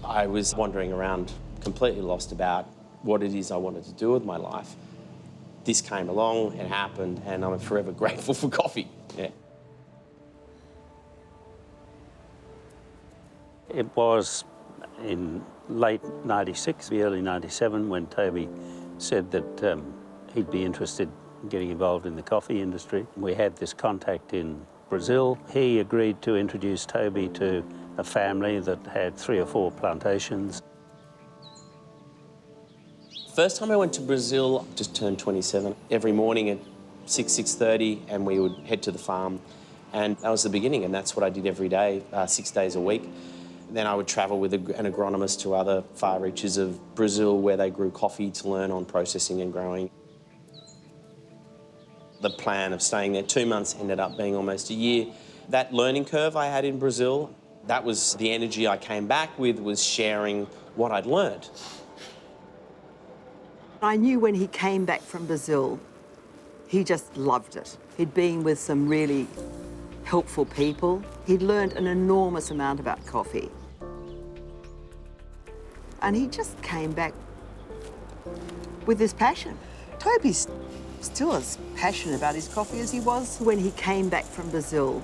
I was wandering around completely lost about what it is I wanted to do with my life. This came along, it happened, and I'm forever grateful for coffee. Yeah. It was in late '96, early '97, when Toby said that he'd be interested in getting involved in the coffee industry. We had this contact in Brazil. He agreed to introduce Toby to a family that had 3 or 4 plantations. First time I went to Brazil, just turned 27. Every morning at 6:30, and we would head to the farm. And that was the beginning, and that's what I did every day, 6 days a week. Then I would travel with an agronomist to other far reaches of Brazil where they grew coffee to learn on processing and growing. The plan of staying there 2 months ended up being almost a year. That learning curve I had in Brazil, that was the energy I came back with, was sharing what I'd learned. I knew when he came back from Brazil, he just loved it. He'd been with some really helpful people. He'd learned an enormous amount about coffee. And he just came back with this passion. Toby's still as passionate about his coffee as he was when he came back from Brazil.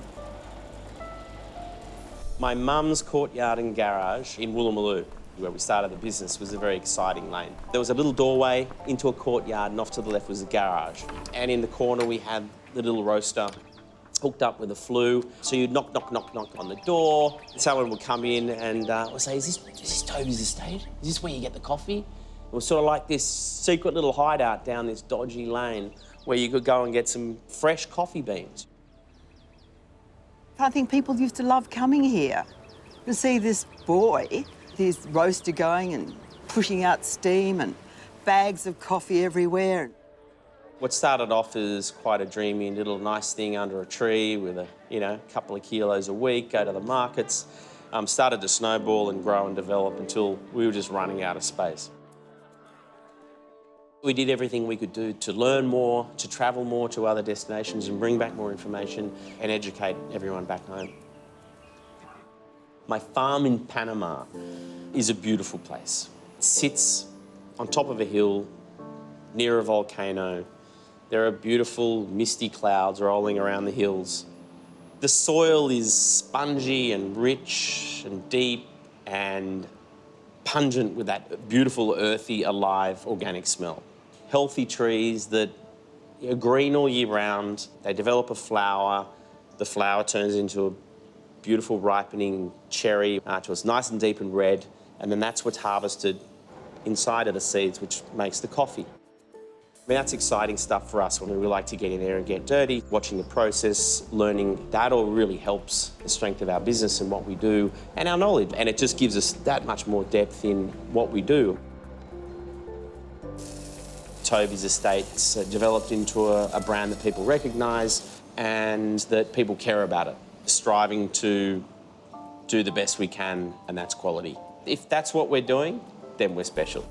My mum's courtyard and garage in Woolloomooloo, where we started the business, was a very exciting lane. There was a little doorway into a courtyard, and off to the left was a garage. And in the corner we had the little roaster hooked up with a flue. So you'd knock, knock, knock, knock on the door. Someone would come in and would say, is this Toby's estate? Is this where you get the coffee? It was sort of like this secret little hideout down this dodgy lane where you could go and get some fresh coffee beans. I think people used to love coming here to see this boy, his roaster going and pushing out steam and bags of coffee everywhere. What started off as quite a dreamy little nice thing under a tree with a couple of kilos a week, go to the markets, started to snowball and grow and develop until we were just running out of space. We did everything we could do to learn more, to travel more to other destinations and bring back more information and educate everyone back home. My farm in Panama is a beautiful place. It sits on top of a hill near a volcano. There are beautiful misty clouds rolling around the hills. The soil is spongy and rich and deep and pungent with that beautiful, earthy, alive, organic smell. Healthy trees that are green all year round. They develop a flower. The flower turns into a beautiful ripening cherry till it's nice and deep and red, and then that's what's harvested inside of the seeds, which makes the coffee. I mean, that's exciting stuff for us when we like to get in there and get dirty. Watching the process, learning, that all really helps the strength of our business and what we do and our knowledge. And it just gives us that much more depth in what we do. Toby's estate's developed into a brand that people recognise and that people care about it, striving to do the best we can, and that's quality. If that's what we're doing, then we're special.